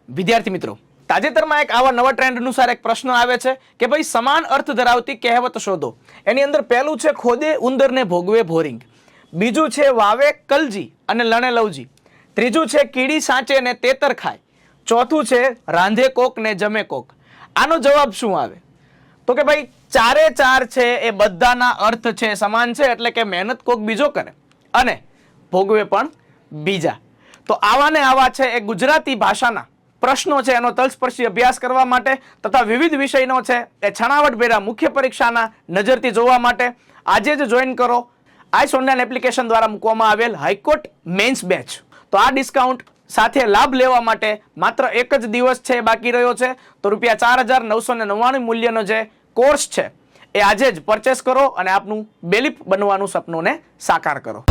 વિદ્યાર્થી મિત્રો, તાજેતરમાં એક આવા નવા ટ્રેન્ડ અનુસાર એક પ્રશ્ન આવે છે કે ભાઈ સમાન અર્થ ધરાવતી કહેવત શોધો. એની અંદર પહેલું છે ખોદે ઉંદરને ભોગવે ભોરિંગ, બીજું છે વાવે કલજી અને લણે લવજી, ત્રીજું છે કીડી સાચે ને તેતર ખાય, ચોથું છે રાંધે કોક ને જમે કોક. આનો જવાબ શું આવે? તો કે ભાઈ ચારે ચાર છે એ બધાના અર્થ છે સમાન છે, એટલે કે મહેનત કોક બીજો કરે અને ભોગવે પણ બીજા. તો આવા ને આવા છે એ ગુજરાતી ભાષાના પ્રશ્નો છે એનો તલસ્પર્શી અભ્યાસ કરવા માટે તથા વિવિધ વિષયનો છે એ છણાવટભેરા મુખ્ય પરીક્ષાના નજરથી જોવા માટે આજે જ જોઈન કરો આઈસ ઓનલાઈન એપ્લિકેશન દ્વારા મૂકવામાં આવેલ હાઈકોર્ટ મેન્સ બેચ. તો આ ડિસ્કાઉન્ટ સાથે લાભ લેવા માટે માત્ર એક જ દિવસ છે બાકી રહ્યો છે. તો ₹4,999 મૂલ્યનો જે કોર્સ છે એ આજે જ પરચેસ કરો અને આપનું બેલીફ બનવાનું સપનોને સાકાર કરો.